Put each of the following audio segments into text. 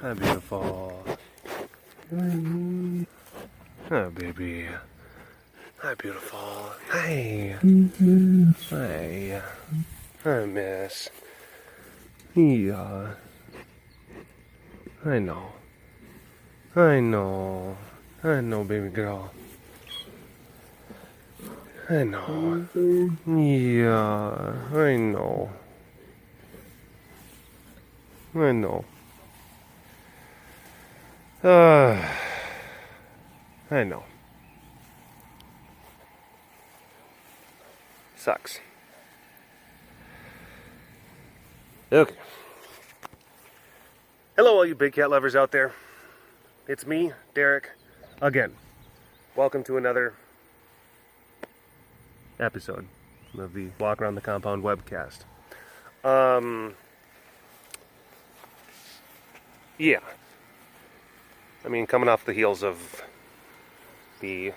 Hi, beautiful. Hi, baby. Hi, beautiful. Hi. Hi. Hi, miss. Yeah. I know. I know. I know, baby girl. I know. Yeah, I know. I know. I know. Sucks. Okay. Hello, all you big cat lovers out there. It's me, Derek, again. Welcome to another episode of the Walk Around the Compound webcast. Yeah. I mean, coming off the heels of the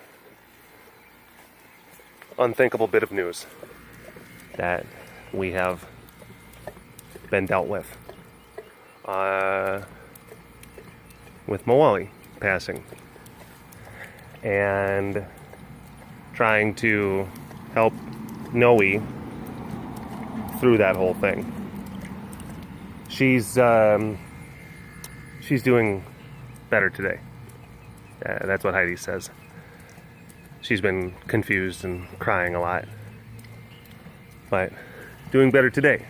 unthinkable bit of news that we have been dealt with Moali passing, and trying to help Noe through that whole thing. She's doing better today. That's what Heidi says. She's been confused and crying a lot, but doing better today,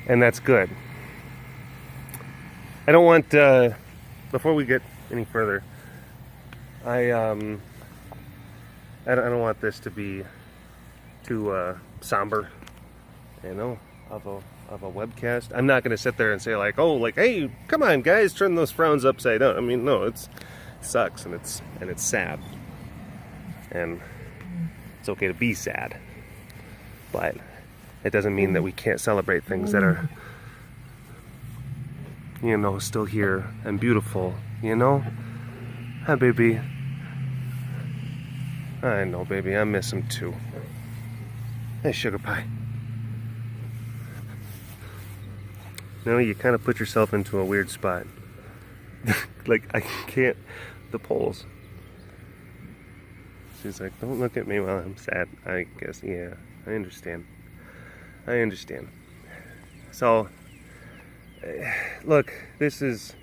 and that's good. I don't want, before we get any further, I don't want this to be too somber, of a webcast. I'm not going to sit there and say hey, come on guys, turn those frowns upside down. I mean, no, it sucks, and it's sad, and it's okay to be sad, but it doesn't mean that we can't celebrate things that are, still here and beautiful, Hi, baby. I know, baby, I miss him too. Hey, sugar pie. No, you kind of put yourself into a weird spot. I can't. The polls. She's like, don't look at me while I'm sad. I guess, yeah, I understand. So, look, this is...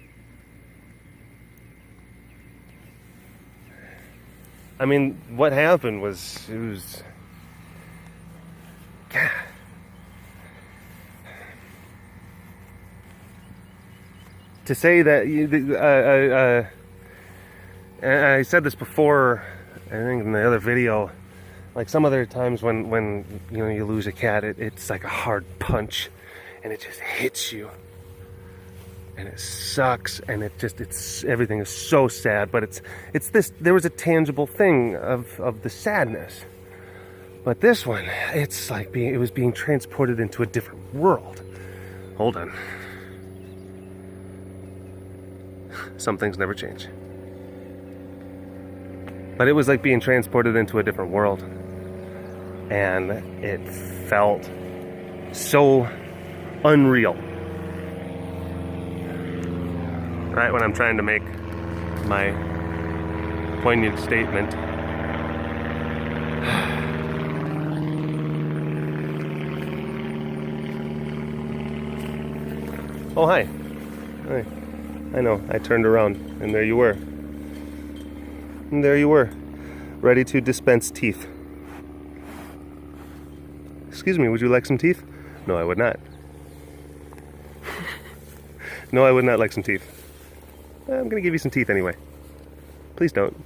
I mean, what happened was, God. To say that, I said this before, I think in the other video, some other times when you lose a cat, it's like a hard punch, and it just hits you, and it sucks, and it's everything is so sad, but it's this, there was a tangible thing of the sadness, but this one, it's like it was being transported into a different world. Hold on. Some things never change. But it was like being transported into a different world. And it felt so unreal. Right when I'm trying to make my poignant statement. Oh, hi. Hi. I know, I turned around, and there you were. Ready to dispense teeth. Excuse me, would you like some teeth? No, I would not. No, I would not like some teeth. I'm gonna give you some teeth anyway. Please don't.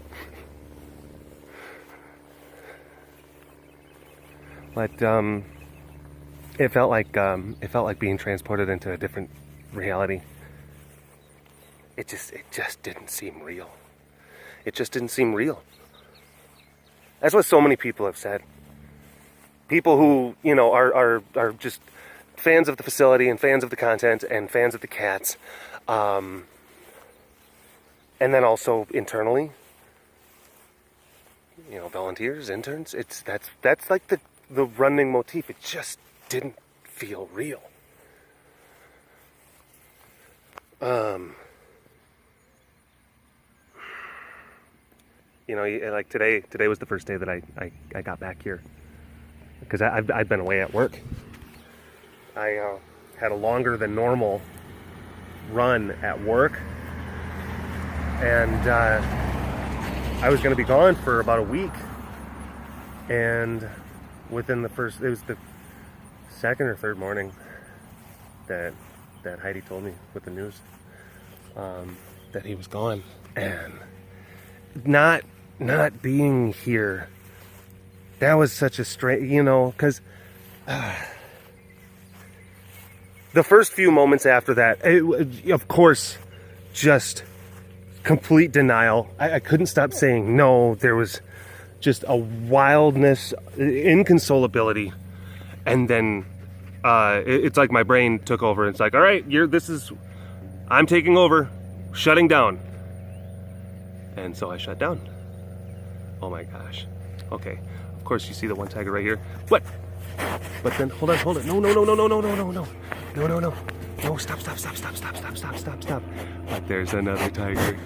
But, it felt like being transported into a different reality. It just didn't seem real. It just didn't seem real. That's what so many people have said. People who, are just fans of the facility and fans of the content and fans of the cats. And then also internally, volunteers, interns. That's like the running motif. It just didn't feel real. You know, like today was the first day that I got back here, because I've been away at work. I had a longer than normal run at work, and I was going to be gone for about a week, and within it was the second or third morning that Heidi told me with the news that he was gone. And not being here, that was such a strange, you know, because the first few moments after that, of course, just complete denial. I couldn't stop saying no. There was just a wildness, inconsolability, and then it's like my brain took over. It's like, all right, I'm taking over, shutting down. And so I shut down. Oh my gosh. Okay. Of course, you see the one tiger right here. But then hold on. No. No, stop. But there's another tiger.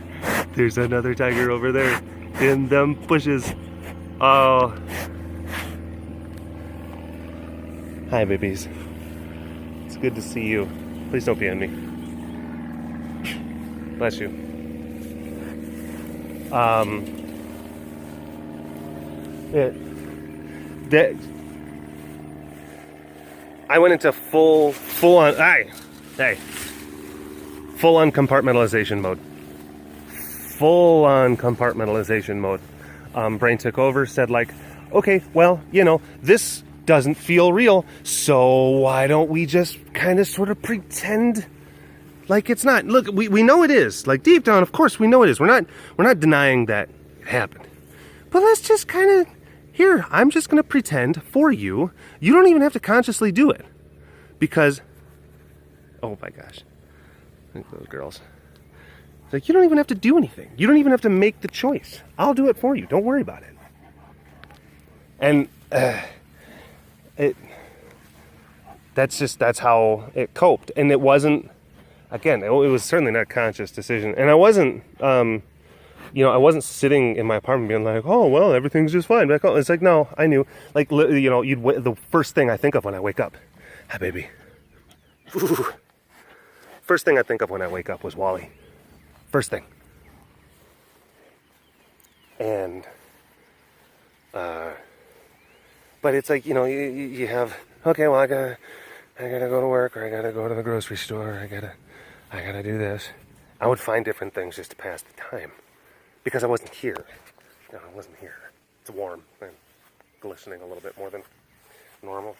There's another tiger over there in them bushes. Oh. Hi, babies. It's good to see you. Please don't be on me. Bless you. I went into full on compartmentalization mode. Full on compartmentalization mode. Brain took over, said like, okay, well, you know, this doesn't feel real, so why don't we just kind of sort of pretend like it's not. Look, we know it is. Like deep down, of course, we know it is. We're not denying that it happened. But let's just kind of, here, I'm just going to pretend for you. You don't even have to consciously do it. Because, oh my gosh. Look at those girls. It's like, you don't even have to do anything. You don't even have to make the choice. I'll do it for you. Don't worry about it. And that's how it coped. And it wasn't, again, it was certainly not a conscious decision. And I wasn't, I wasn't sitting in my apartment being like, oh, well, everything's just fine. It's like, no, I knew. Like, the first thing I think of when I wake up, hi, baby. Ooh. First thing I think of when I wake up was Wally. First thing. And, but it's like, you have, okay, well, I gotta go to work, or I gotta go to the grocery store, I gotta do this. I would find different things just to pass the time. Because I wasn't here. No, I wasn't here. It's warm and glistening a little bit more than normal.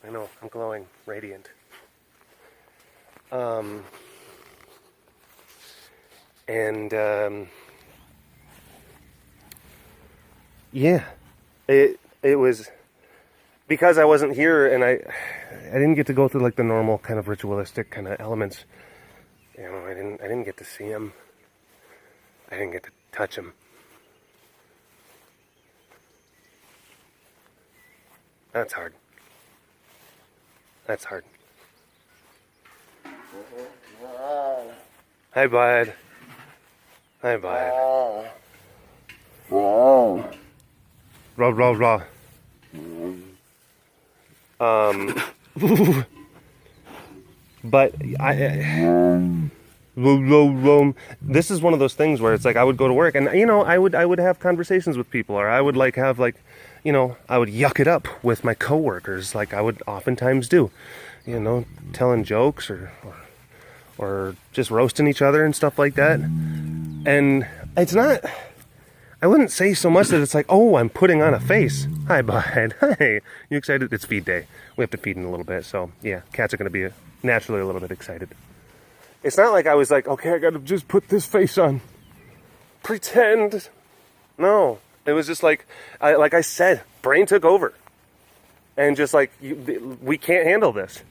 I know, I'm glowing, radiant. It was because I wasn't here, and I didn't get to go through like the normal kind of ritualistic kind of elements. I didn't get to see him. I didn't get to touch him. That's hard. That's hard. Hi, bud. Hi, bud. Raw. But this is one of those things where it's like I would go to work and I would have conversations with people, or I would I would yuck it up with my coworkers, like I would oftentimes do, telling jokes or just roasting each other and stuff like that. And it's not, I wouldn't say so much that it's like, oh, I'm putting on a face. Hi, bud. Hi. You excited? It's feed day. We have to feed in a little bit. So yeah, cats are going to be naturally a little bit excited. It's not like I was like, okay, I got to just put this face on. Pretend. No, it was just like I said, brain took over. And just like, we can't handle this.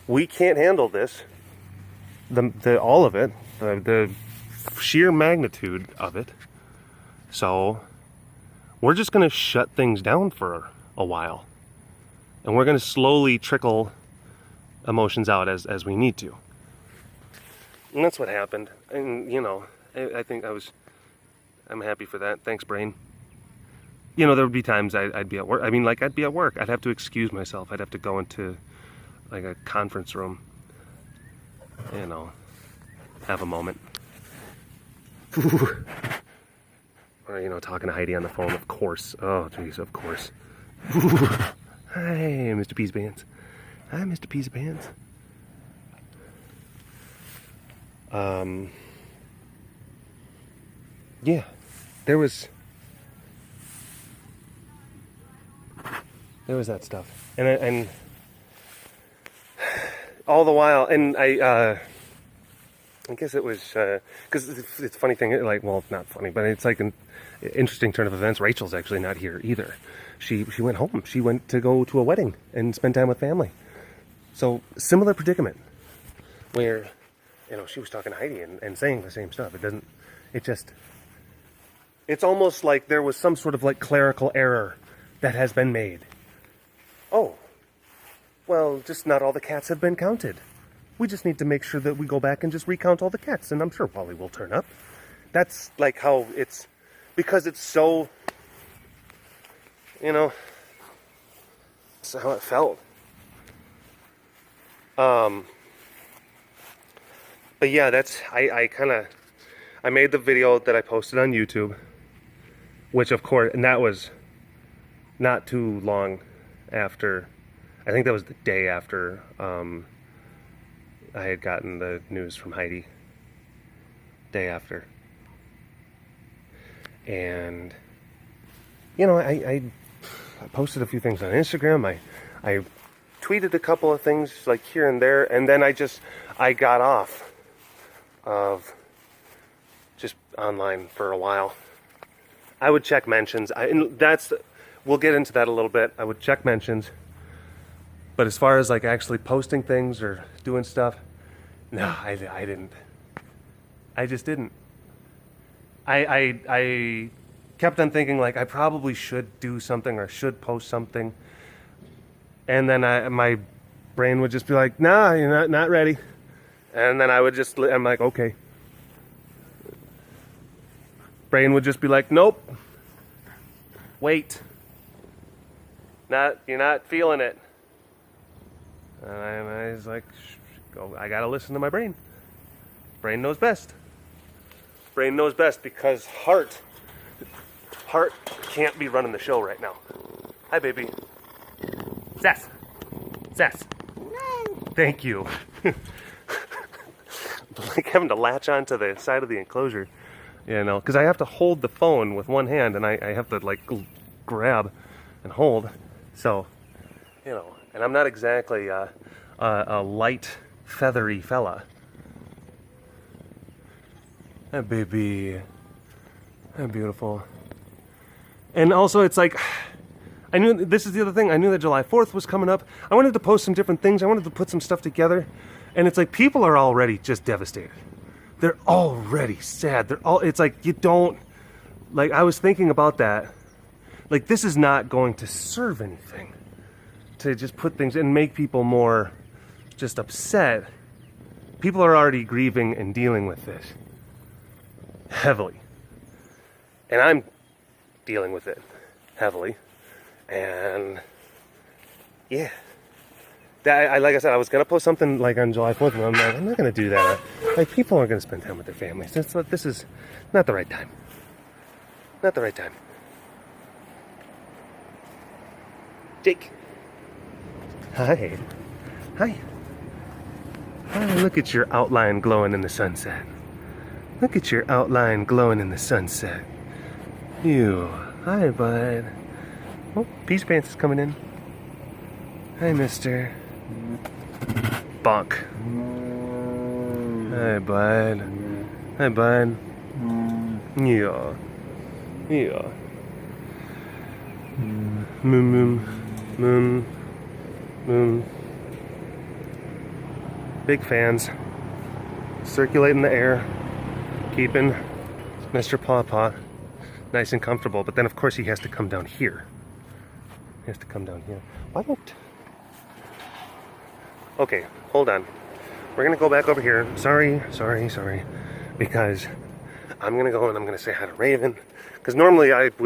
We can't handle this. All of it. The sheer magnitude of it. So we're just going to shut things down for a while. And we're going to slowly trickle emotions out as we need to. And that's what happened. And, you know, I think I'm happy for that. Thanks, brain. You know, there would be times I'd be at work. I mean, like, I'd be at work. I'd have to excuse myself. I'd have to go into, like, a conference room. You know, have a moment. Or, you know, talking to Heidi on the phone, of course. Oh, jeez, of course. Hi, Mr. Peas Pants. Hi, Mr. Peas Pants. Yeah, there was that stuff, and all the while, and I guess it was because it's a funny thing, like, well, not funny, but it's like an interesting turn of events. Rachel's actually not here either. She went home. She went to go to a wedding and spend time with family. So similar predicament, where, you know, she was talking to Heidi and saying the same stuff. It's almost like there was some sort of like clerical error that has been made. Oh, well, just not all the cats have been counted. We just need to make sure that we go back and just recount all the cats, and I'm sure Polly will turn up. That's like how it's, because it's so, you know, that's how it felt. But yeah, that's, I made the video that I posted on YouTube, which of course, and that was not too long after, I think that was the day after I had gotten the news from Heidi. Day after. And, you know, I posted a few things on Instagram. I tweeted a couple of things like here and there, and then I got off of just online for a while. I would check mentions. We'll get into that a little bit. I would check mentions. But as far as like actually posting things or doing stuff, no, I didn't. I just didn't. I kept on thinking like I probably should do something or should post something. And then my brain would just be like, nah, you're not ready. And then I'm like, okay. Brain would just be like, nope. Wait. You're not feeling it. And I was like, go. I gotta listen to my brain. Brain knows best. Brain knows best because heart can't be running the show right now. Hi, baby. Sass. Thank you. Like having to latch onto the side of the enclosure, you know, because I have to hold the phone with one hand and I have to like grab and hold. So, you know, and I'm not exactly a light, feathery fella. Hi, baby. Hi, beautiful. And also, it's like, I knew, this is the other thing, I knew that July 4th was coming up. I wanted to post some different things. I wanted to put some stuff together. And it's like, people are already just devastated. They're already sad. It's like, you don't, like, I was thinking about that. Like, this is not going to serve anything. To just put things and make people more just upset. People are already grieving and dealing with this heavily. And I'm dealing with it heavily. And yeah. Like I said, I was going to post something like on July 4th, and I'm like, I'm not going to do that. Like, people aren't going to spend time with their families. This is not the right time. Not the right time. Jake. Hi. Hi. Hi, look at your outline glowing in the sunset. Look at your outline glowing in the sunset. You. Hi, bud. Oh, Peas Pants is coming in. Hi, mister. Bonk. Hi, bud. Hi, bud. Yeah. Yeah. Moon. Big fans. Circulating the air. Keeping Mr. Pawpaw nice and comfortable. But then, of course, he has to come down here. He has to come down here. Why Okay, hold on. We're gonna go back over here. Sorry. Because I'm gonna go and I'm gonna say hi to Raven. Because normally I've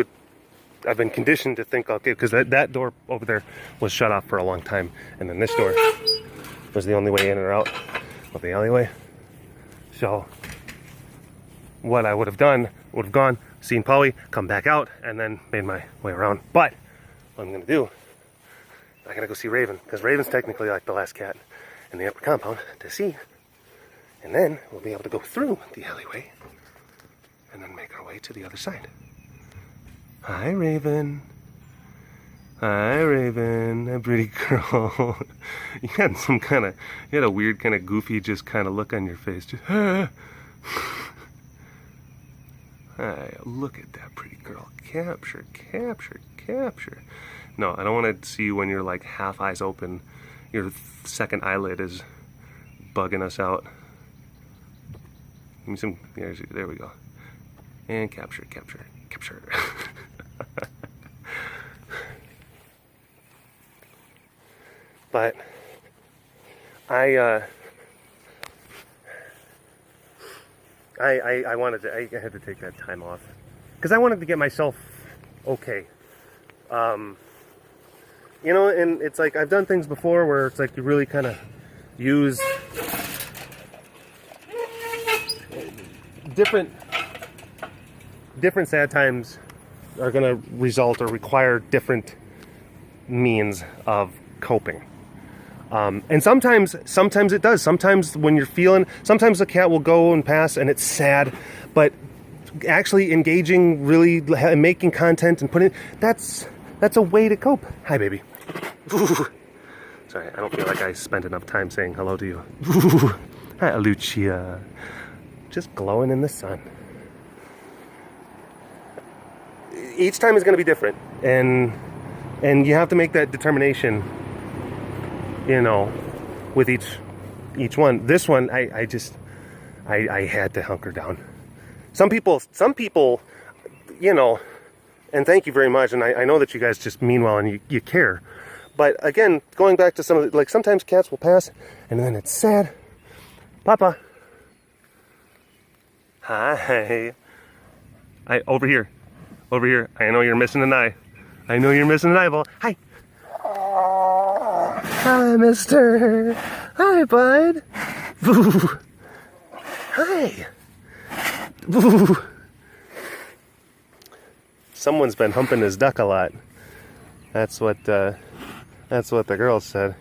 been conditioned to think, okay, because that door over there was shut off for a long time. And then this door was the only way in or out of the alleyway. So what I would have done, would have gone, seen Polly, come back out, and then made my way around. But what I'm gonna do, I gotta go see Raven, because Raven's technically like the last cat in the upper compound to see. And then we'll be able to go through the alleyway and then make our way to the other side. Hi, Raven. Hi, Raven. A pretty girl. You had a weird kind of goofy just kind of look on your face. Just, Hi, look at that pretty girl. Capture. No, I don't want to see you when you're like half eyes open. Your second eyelid is bugging us out. Give me some, there we go. And capture. But I had to take that time off because I wanted to get myself okay. You know, and it's like I've done things before where it's like you really kind of use different sad times are going to result or require different means of coping. And sometimes it does. Sometimes when you're feeling, sometimes the cat will go and pass and it's sad, but actually engaging, really making content and putting, that's a way to cope. Hi, baby. Ooh. Sorry, I don't feel like I spent enough time saying hello to you. Ooh. Hi, Lucia. Just glowing in the sun. Each time is going to be different, and you have to make that determination, you know, with each one. This one, I had to hunker down. Some people, you know, and thank you very much, and I know that you guys just mean well and you care. But again, going back to some of the, like sometimes cats will pass and then it's sad. Papa. Hi. Over here. I know you're missing an eye. I know you're missing an eyeball. Hi. Hi, mister. Hi, bud. Boo. Hi. Boo. Someone's been humping his duck a lot. That's what the girls said.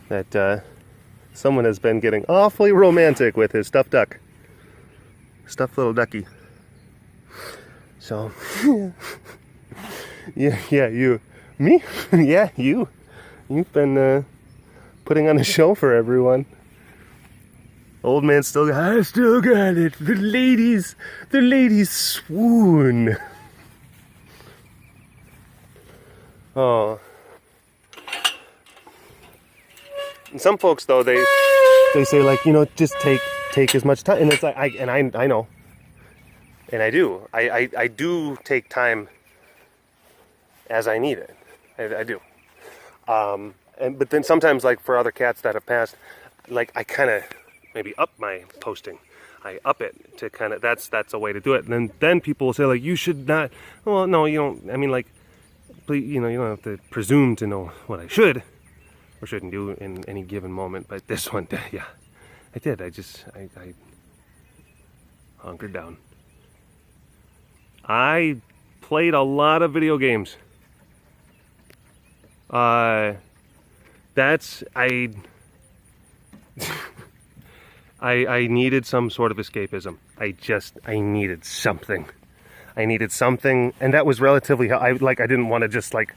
That someone has been getting awfully romantic with his stuffed duck. Stuffed little ducky. So, yeah, you. Me? Yeah, you. You've been putting on a show for everyone. Old man I still got it. The ladies swoon. Oh. And some folks though, they say like, you know, just take as much time, and it's like I know, and I do. I do take time as I need it. I do. But then sometimes, like for other cats that have passed, like I kind of maybe up my posting. I up it to kind of, that's a way to do it. And then people will say like, you should not. Well, no, you don't. I mean, like, please, you know, you don't have to presume to know what I should or shouldn't do in any given moment. But this one, yeah, I did. I hunkered down. I played a lot of video games. I needed some sort of escapism. I needed something. And that was relatively, I didn't want to just like,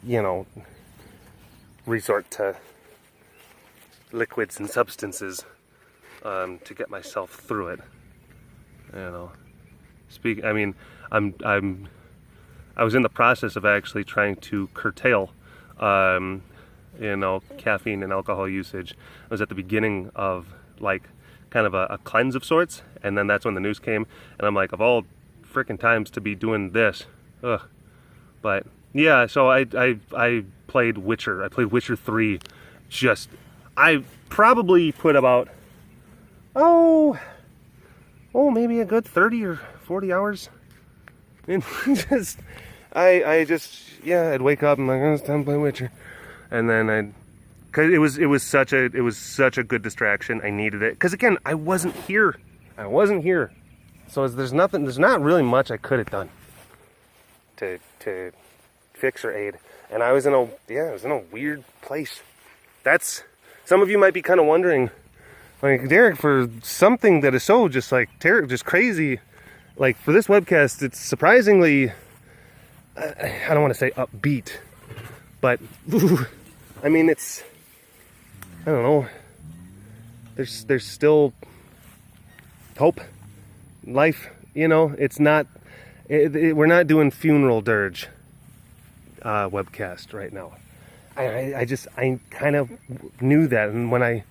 you know, resort to liquids and substances to get myself through it. You know, I was in the process of actually trying to curtail, you know, caffeine and alcohol usage. I was at the beginning of like kind of a cleanse of sorts, and then that's when the news came, and I'm like, of all freaking times to be doing this, ugh. But yeah, so I played Witcher. I played Witcher 3 just I probably put about, maybe a good 30 or 40 hours. And just, I'd wake up and like, oh, it's time to play Witcher. And then cause it was such a good distraction. I needed it. Cause again, I wasn't here. So there's not really much I could have done to fix or aid. And I was in a weird place. Some of you might be kind of wondering, like, Derek, for something that is so just like just crazy, like for this webcast, it's surprisingly, I don't want to say upbeat, but I mean, I don't know, there's still hope, life, you know. It's not, we're not doing funeral dirge webcast right now. I kind of knew that, and when I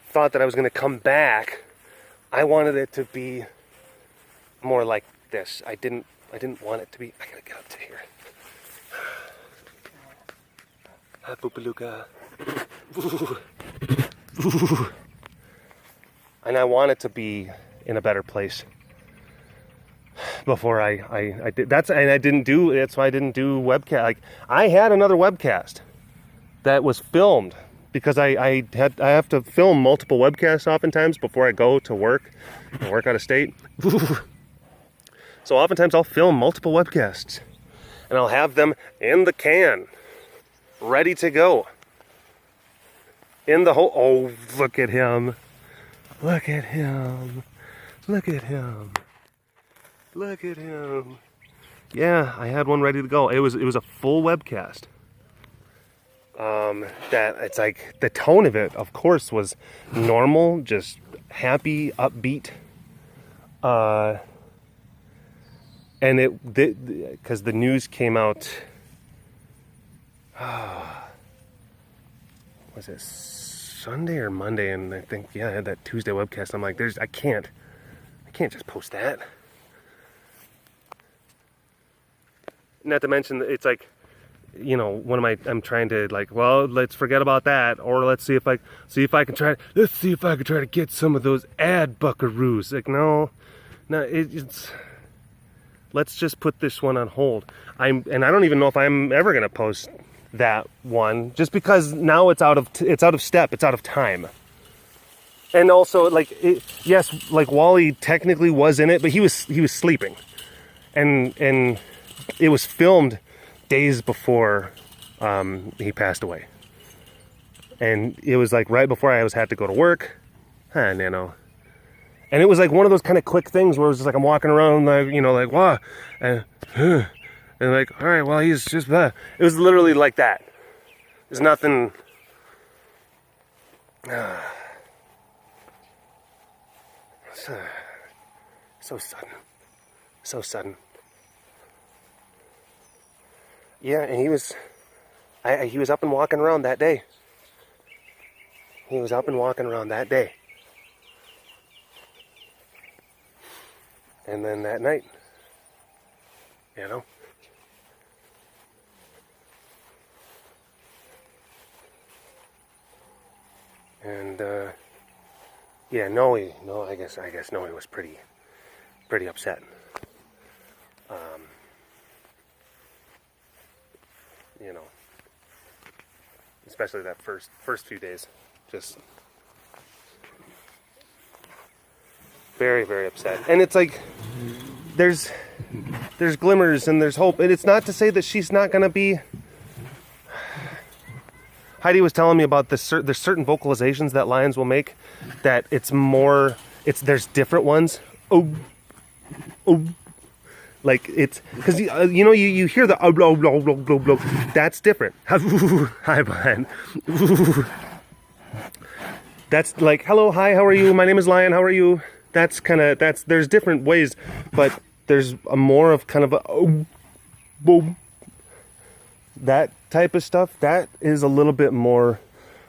thought that I was going to come back, I wanted it to be more like this. I didn't want it to be. I gotta get up to here. Boopalooka. And I want it to be in a better place before I did. That's why I didn't do webcast. Like, I had another webcast that was filmed because I have to film multiple webcasts oftentimes before I go to work and work out of state. So oftentimes I'll film multiple webcasts and I'll have them in the can, ready to go. In the whole, oh, look at him. Look at him. Look at him. Look at him. Yeah, I had one ready to go. It was a full webcast. That it's like the tone of it, of course, was normal, just happy, upbeat. And because the news came out, was it Sunday or Monday? And I think, yeah, I had that Tuesday webcast. I'm like, I can't just post that. Not to mention, it's like, you know, I'm trying to, like, well, let's forget about that, or let's see if I can try to get some of those ad buckaroos. Like, no, it's, let's just put this one on hold. And I don't even know if I'm ever gonna post that one, just because now it's out of step, it's out of time. And also, like, yes, like Wally technically was in it, but he was sleeping, and it was filmed days before he passed away, and it was like right before I had to go to work, and you know, and it was like one of those kind of quick things where it was just like I'm walking around, like, you know, like, wow, and like, all right, well, he's just that. It was literally like that. There's nothing. So sudden. Yeah, and he was up and walking around that day. And then that night, you know. And yeah, I guess Noe was pretty upset. You know, especially that first few days, just very, very upset. And it's like there's glimmers and there's hope, and it's not to say that she's not gonna be. Heidi was telling me about there's certain vocalizations that lions will make that there's different ones. Oh. Like, it's because you know, you hear the blah blah blah blah blah. That's different. Hi, Brian. That's like, hello, hi, how are you? My name is Lion. How are you? There's different ways, but there's a more of kind of a boom. That type of stuff, that is a little bit more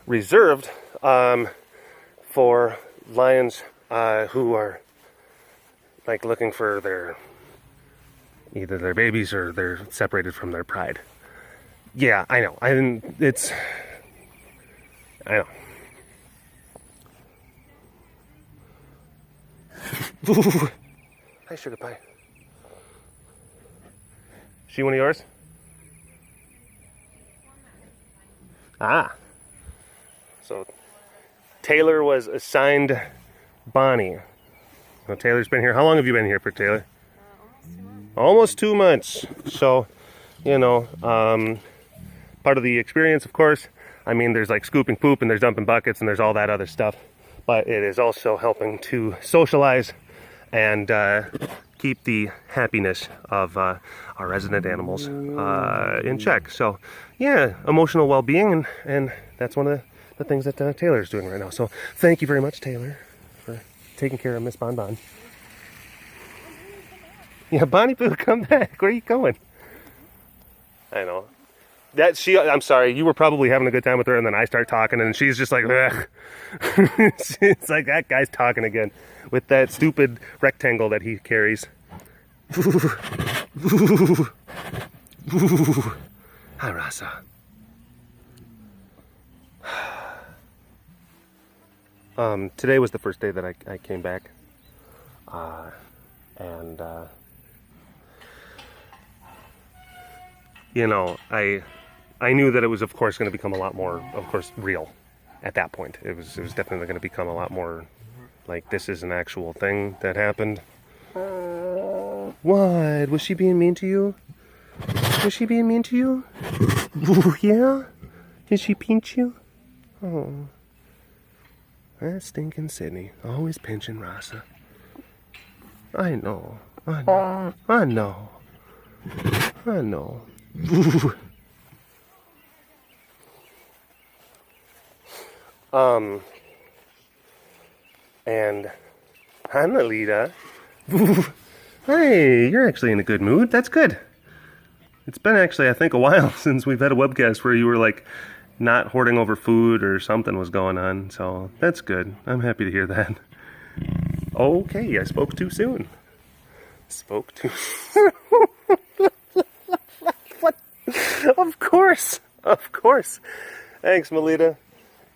reserved for lions who are like looking for either their babies or they're separated from their pride. Yeah, I know. I know. Hi, sugar pie. She one of yours? Ah. So Taylor was assigned Bonnie. Well, Taylor's been here. How long have you been here for, Taylor? Almost 2 months. So, you know, part of the experience, of course. I mean, there's like scooping poop and there's dumping buckets and there's all that other stuff. But it is also helping to socialize and keep the happiness of our resident animals in check. So, yeah, emotional well-being, and that's one of the things that Taylor's doing right now. So, thank you very much, Taylor, for taking care of Miss Bon Bon. Yeah, Bonnie Boo, come back. Where are you going? I know. I'm sorry, you were probably having a good time with her, and then I start talking, and she's just like, ugh. It's like, that guy's talking again with that stupid rectangle that he carries. Hi, Rasa. Today was the first day that I came back, and you know, I knew that it was, of course, going to become a lot more, of course, real at that point. It was definitely going to become a lot more like, this is an actual thing that happened. What? Was she being mean to you? Was she being mean to you? Yeah? Did she pinch you? Oh. That stinking Sydney. Always pinching Rasa. I know. I know. I know. I know. And hi, Lolita. Hey, you're actually in a good mood. That's good. It's been actually, I think, a while since we've had a webcast where you were like not hoarding over food or something was going on. So that's good. I'm happy to hear that. Okay, I spoke too soon. Spoke too soon. What? Of course. Of course. Thanks, Melita.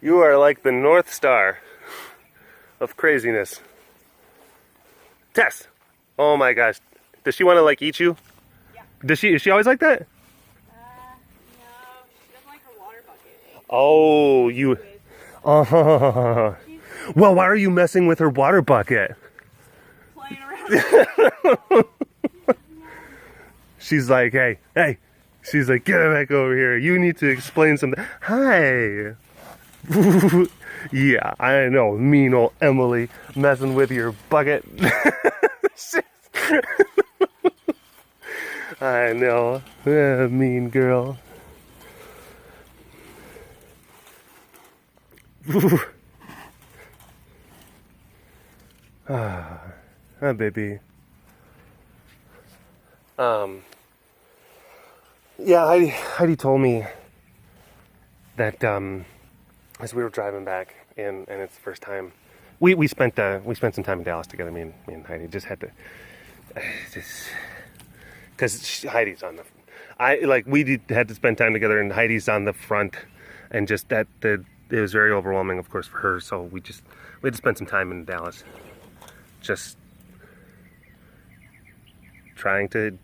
You are like the North Star of craziness. Tess. Oh my gosh. Does she want to like eat you? Yeah. Is she always like that? No. She doesn't like her water bucket. Oh, you. Well, why are you messing with her water bucket? Playing around. She's like, hey. She's like, get back over here. You need to explain something. Hi. Yeah, I know, mean old Emily messing with your bucket. I know, mean girl. Baby. Yeah, Heidi told me that as we were driving back, and it's the first time we spent some time in Dallas together. Me and Heidi just had to, because Heidi's on the, had to spend time together, and Heidi's on the front, and just it was very overwhelming, of course, for her. So we had to spend some time in Dallas, just trying to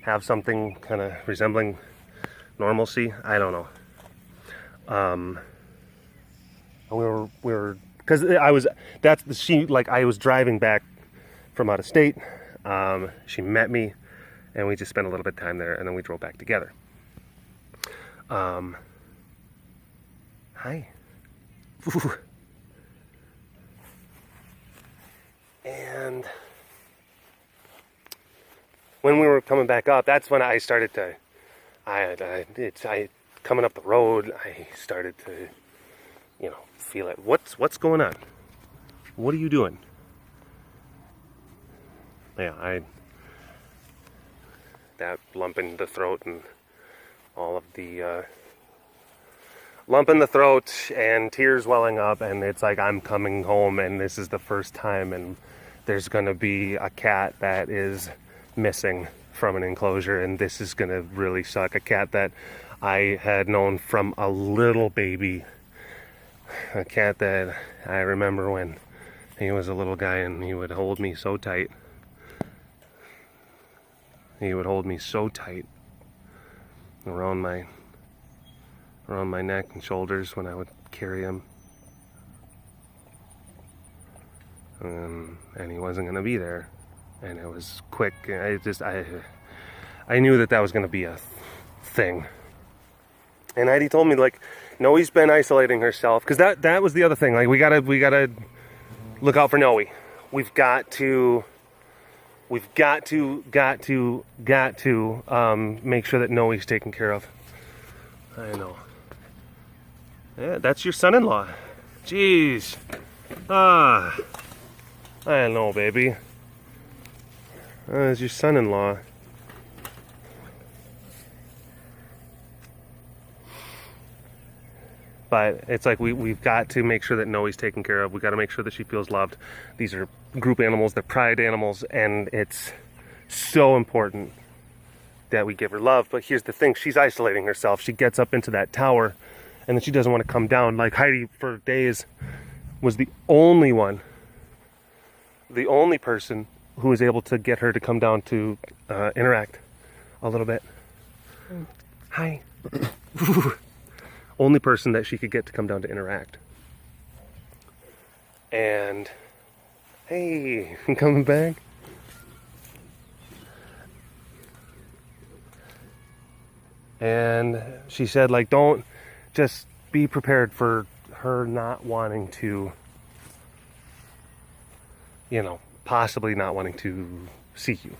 have something kind of resembling normalcy. I don't know. We were because I was driving back from out of state. She met me, and we just spent a little bit of time there, and then we drove back together. Hi. And when we were coming back up, that's when I started to, coming up the road, I started to, feel it. What's going on? What are you doing? Yeah, that lump in the throat and all of the lump in the throat and tears welling up, and it's like I'm coming home and this is the first time, and there's gonna be a cat that is missing from an enclosure, and this is gonna really suck. A cat that I had known from a little baby A cat that I remember when he was a little guy and he would hold me so tight. He would hold me so tight around my neck and shoulders when I would carry him. And he wasn't going to be there. And it was quick. I knew that was going to be a thing. And Heidi told me, like, Noe's been isolating herself, because that was the other thing. Like, we gotta look out for Noe. We've got to make sure that Noe's taken care of. I know. Yeah, that's your son-in-law. Jeez. I know, baby. That's your son-in-law. But it's like we've got to make sure that Noe's taken care of. We've got to make sure that she feels loved. These are group animals, they're pride animals, and it's so important that we give her love. But here's the thing, she's isolating herself. She gets up into that tower, and then she doesn't want to come down. Like Heidi, for days, was the only person who was able to get her to come down to interact a little bit. Hi. Only person that she could get to come down to interact. And hey, you coming back? And she said, like, don't, just be prepared for her not wanting to, possibly not wanting to see you.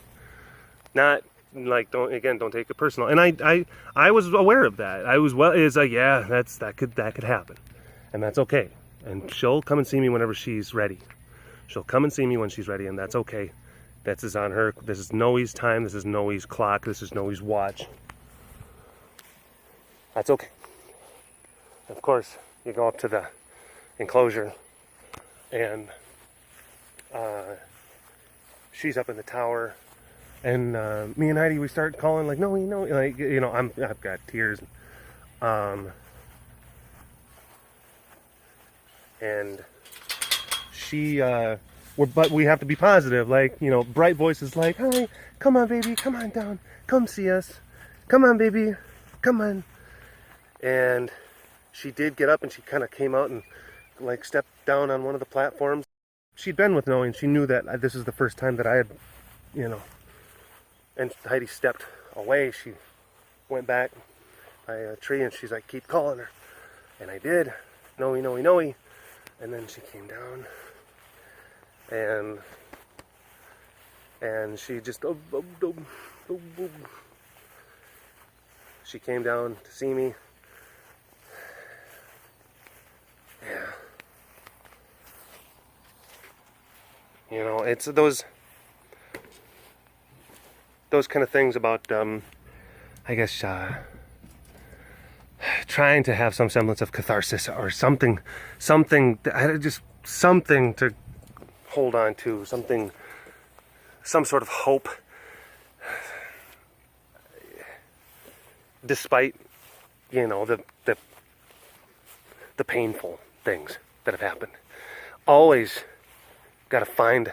Not like, don't take it personal. And I was aware of that. I was yeah, that could happen, and that's okay. And she'll come and see me whenever she's ready. She'll come and see me when she's ready, and that's okay. That is on her. This is Noe's time. This is Noe's clock. This is Noe's watch. That's okay. Of course, you go up to the enclosure, and she's up in the tower. And me and Heidi, we start calling, like, no, like, I've got tears. And she, but we have to be positive, like, bright voices like, hi, come on, baby, come on down, come see us, come on, baby, come on. And she did get up, and she kind of came out and, like, stepped down on one of the platforms. She'd been with Noe, and she knew that this is the first time that I had, And Heidi stepped away. She went back by a tree, and she's like, keep calling her. And I did. Noe. And then she came down. And she just... She came down to see me. Yeah. It's those kind of things about, I guess, trying to have some semblance of catharsis or something to hold on to, some sort of hope, despite, the painful things that have happened. Always got to find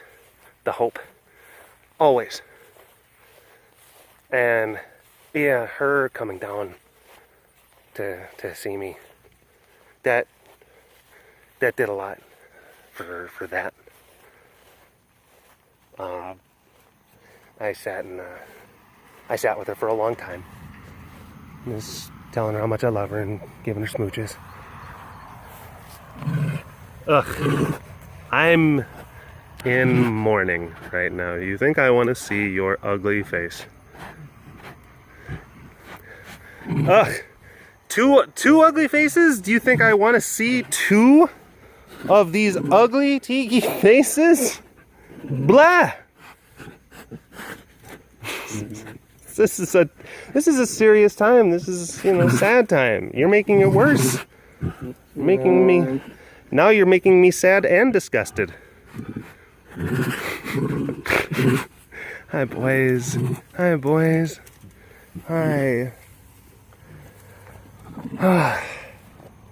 the hope. Always. And yeah, her coming down to see me, that did a lot for that. I sat with her for a long time, just telling her how much I love her and giving her smooches. Ugh, I'm in mourning right now. You think I want to see your ugly face? Ugh, two ugly faces? Do you think I want to see two of these ugly tiki faces? Blah. This is a serious time. This is, sad time. You're making it worse. Now you're making me sad and disgusted. Hi, boys. Hi.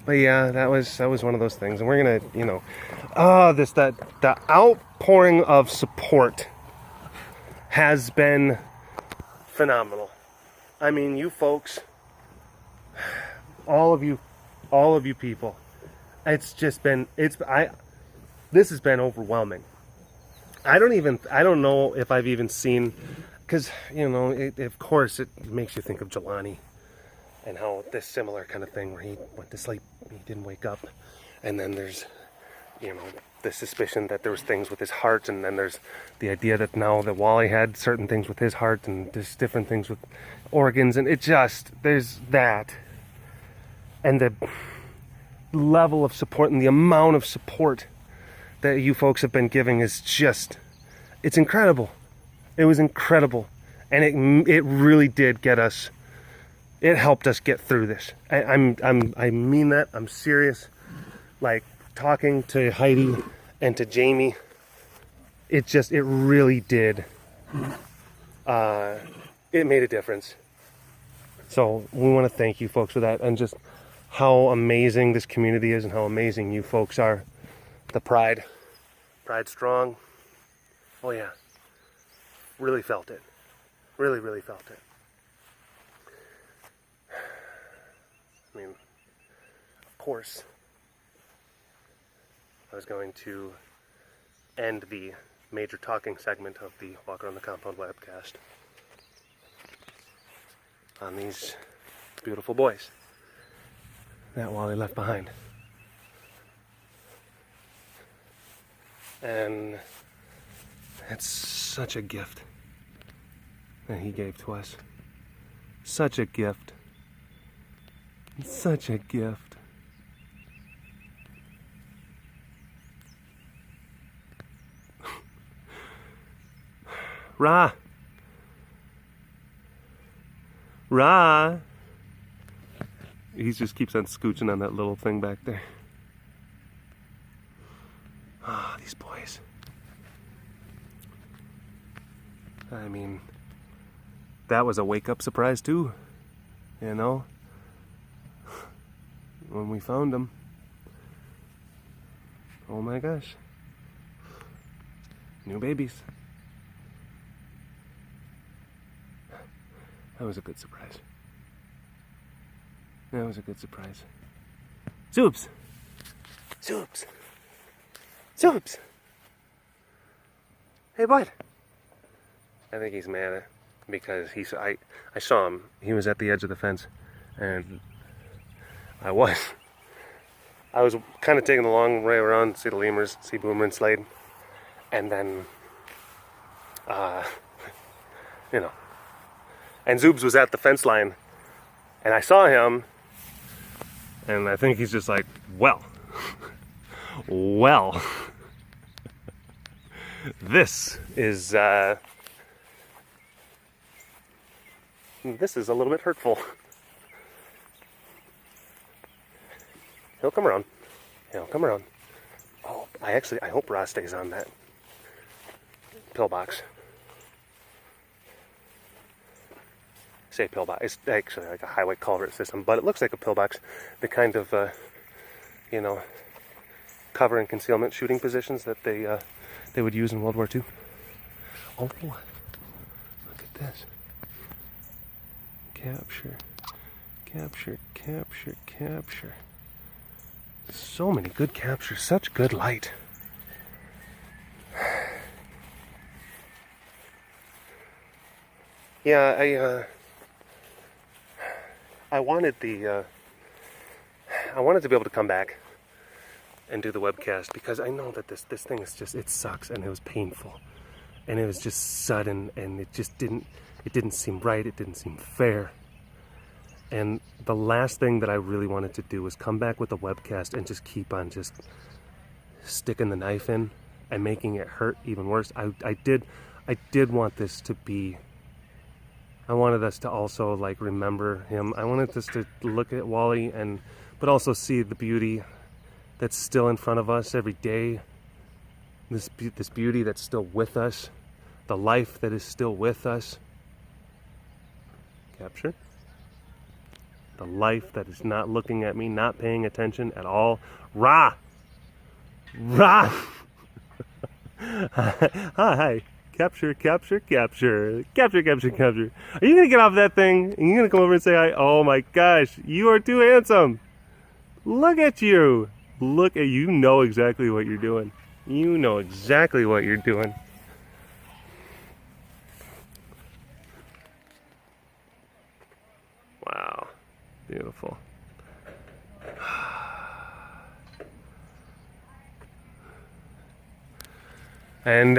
But yeah, that was one of those things, and we're gonna, you know, the outpouring of support has been phenomenal. I mean, you folks, all of you people, this has been overwhelming. I don't know if I've even seen, because, you know, of course it makes you think of Jelani and how this similar kind of thing where he went to sleep, he didn't wake up, and then there's, you know, the suspicion that there was things with his heart, and then there's the idea that now that Wally had certain things with his heart and there's different things with organs, and there's that, and the level of support and the amount of support that you folks have been giving is just, it's incredible. It was incredible, and it really did get us. It helped us get through this. I mean that. I'm serious. Like, talking to Heidi and to Jamie, it really did. It made a difference. So we want to thank you folks for that, and just how amazing this community is, and how amazing you folks are. The pride strong. Oh yeah, really felt it. Really felt it. I mean, of course, I was going to end the major talking segment of the Walk Around the Compound webcast on these beautiful boys that Wally left behind. And it's such a gift that he gave to us. Such a gift. Such a gift. Ra. He just keeps on scooching on that little thing back there. Ah, these boys. I mean, that was a wake-up surprise too, you know, when we found them. Oh my gosh. New babies. That was a good surprise. That was a good surprise. Zoops! Zoops! Zoops! Hey, bud! I think he's mad because I saw him. He was at the edge of the fence, and I was kind of taking the long way around to see the lemurs, see Boomer and Slade, and then, you know, and Zoobs was at the fence line, and I saw him, and I think he's just like, well, this is a little bit hurtful. He'll come around. Oh, I hope Ross stays on that pillbox. Say pillbox. It's actually like a highway culvert system, but it looks like a pillbox. The kind of, you know, cover and concealment shooting positions that they would use in World War II. Oh, look at this. Capture. So many good captures, such good light. Yeah, I wanted to be able to come back and do the webcast, because I know that this thing is just, it sucks, and it was painful, and it was just sudden, and it didn't seem right, it didn't seem fair. And the last thing that I really wanted to do was come back with a webcast and just keep on just sticking the knife in and making it hurt even worse. I did want this to be, I wanted us to also like remember him. I wanted us to look at Wally but also see the beauty that's still in front of us every day. This beauty that's still with us, the life that is still with us. Capture. the life that is not looking at me, not paying attention at all. Ra! Ra! Hi. Capture, capture, capture. Capture, capture, capture. Are you going to get off that thing? And you're going to come over and say hi? Oh my gosh, you are too handsome. Look at you. Look at you. Know exactly what you're doing. You know exactly what you're doing. Wow. Beautiful. And,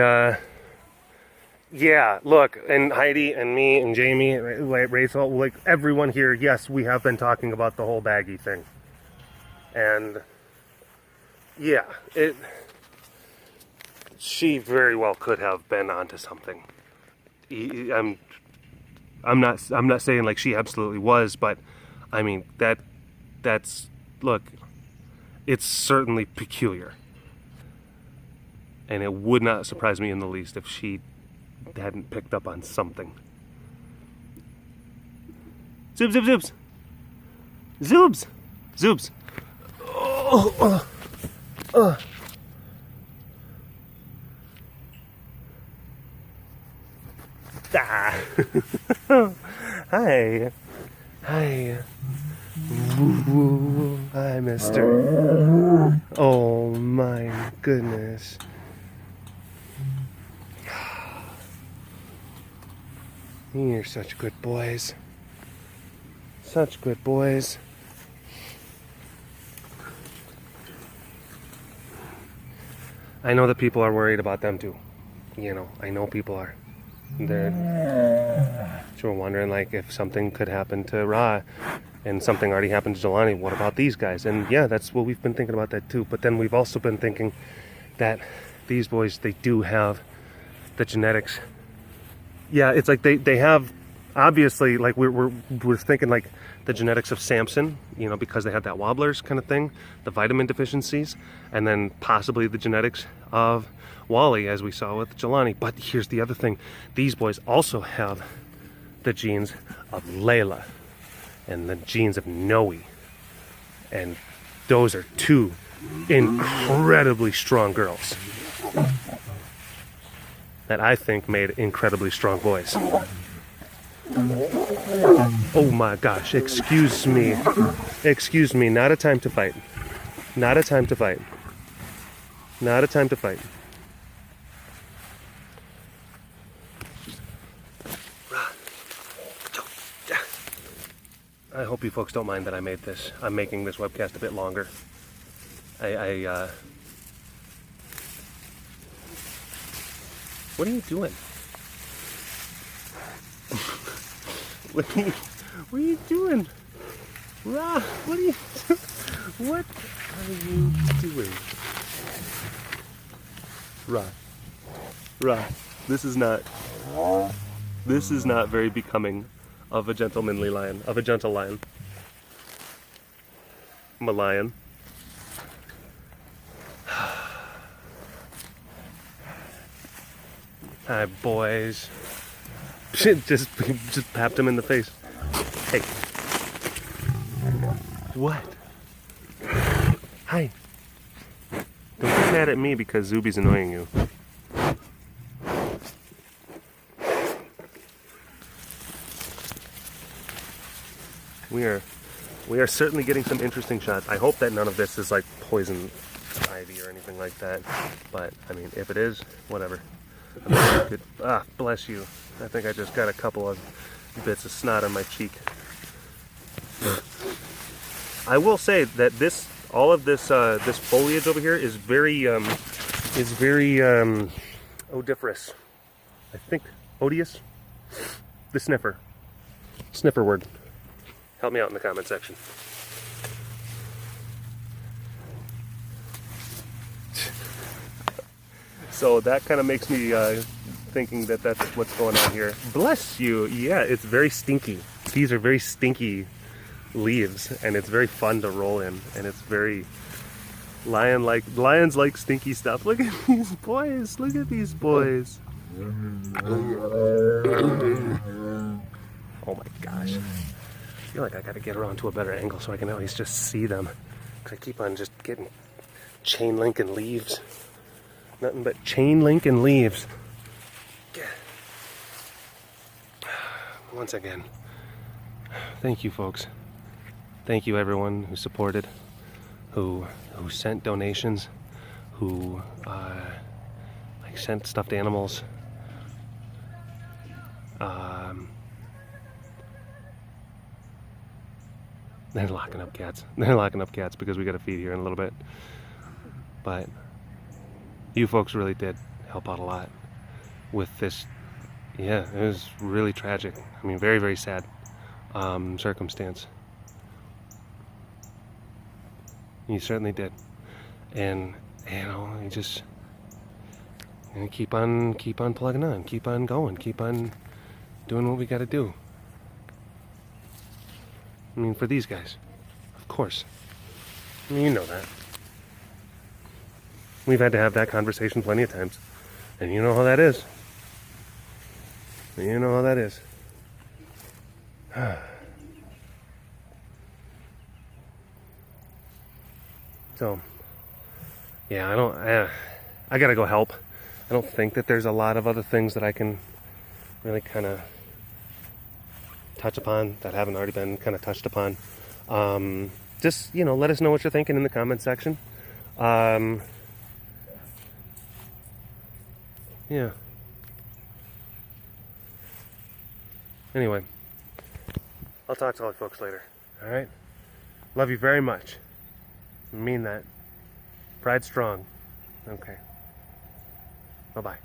yeah, look, and Heidi and me and Jamie, Rachel, like everyone here, yes, we have been talking about the whole baggy thing. And, yeah, she very well could have been onto something. I'm not saying like she absolutely was, but I mean that's look, it's certainly peculiar. And it would not surprise me in the least if she hadn't picked up on something. Zoobs, zoobs, zoobs. Zoobs. Zoobs. Ah. Hi. Hi. Woo. Hi, mister. Oh my goodness. You're such good boys. Such good boys. I know that people are worried about them too. You know, I know people are. They're sure wondering like if something could happen to Ra and something already happened to Jelani, what about these guys? And yeah, that's what we've been thinking about that too. But then we've also been thinking that these boys, they do have the genetics. Yeah, it's like they have, obviously, like we're thinking like the genetics of Samson, you know, because they had that wobblers kind of thing, the vitamin deficiencies, and then possibly the genetics of Wally, as we saw with Jelani. But here's the other thing. These boys also have the genes of Layla and the genes of Noe. And those are two incredibly strong girls that I think made incredibly strong boys. Oh my gosh, excuse me. Excuse me, not a time to fight. Not a time to fight. Not a time to fight. I hope you folks don't mind that I made this. I'm making this webcast a bit longer. What are you doing? What are you doing? Ra, what are you doing? What are you doing? Ra, this is not very becoming of a gentlemanly lion, of a gentle lion. I'm a lion. Hi, boys. just papped him in the face. Hey. What? Hi. Don't get mad at me because Zuby's annoying you. We are certainly getting some interesting shots. I hope that none of this is like poison ivy or anything like that. But I mean, if it is, whatever. Good. Ah, bless you. I think I just got a couple of bits of snot on my cheek. I will say that all of this foliage over here is very odiferous. I think odious. The sniffer word. Help me out in the comment section. So that kind of makes me thinking that that's what's going on here. Bless you. Yeah, it's very stinky. These are very stinky leaves, and it's very fun to roll in, and it's very lions like stinky stuff. Look at these boys. Look at these boys. Oh my gosh. feel like I gotta get her onto a better angle so I can at least just see them. Because I keep on just getting chain link and leaves. Nothing but chain link and leaves. Once again, thank you folks. Thank you everyone who supported, who sent donations, who like sent stuffed animals. They're locking up cats. They're locking up cats because we got to feed here in a little bit. But you folks really did help out a lot with this. Yeah, it was really tragic. I mean, very, very sad circumstance. You certainly did. And, you know, you just keep on plugging on, keep on going, keep on doing what we got to do. I mean, for these guys, of course. I mean, you know that. We've had to have that conversation plenty of times. And you know how that is. You know how that is. So, yeah, I gotta go help. I don't think that there's a lot of other things that I can really kind of touch upon that haven't already been kind of touched upon. Just, you know, let us know what you're thinking in the comment section. Yeah. Anyway, I'll talk to all you folks later. All right? Love you very much. I mean that. Pride strong. Okay. Bye-bye.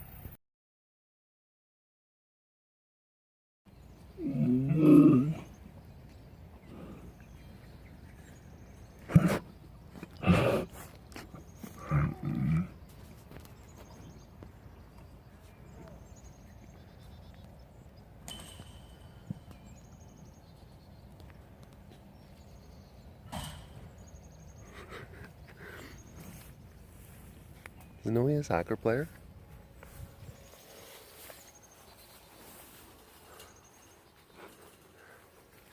Isn't Noe a soccer player?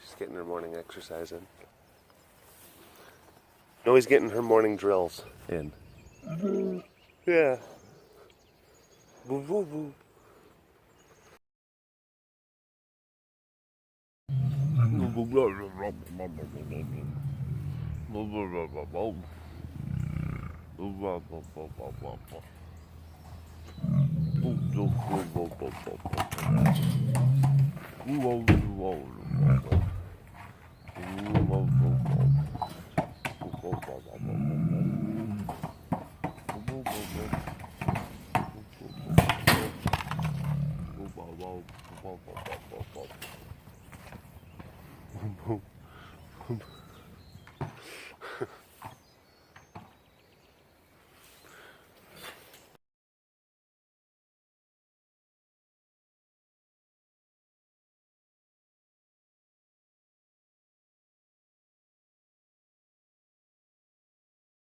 She's getting her morning exercise in. Noe's getting her morning drills in. Yeah. Boo boo boo.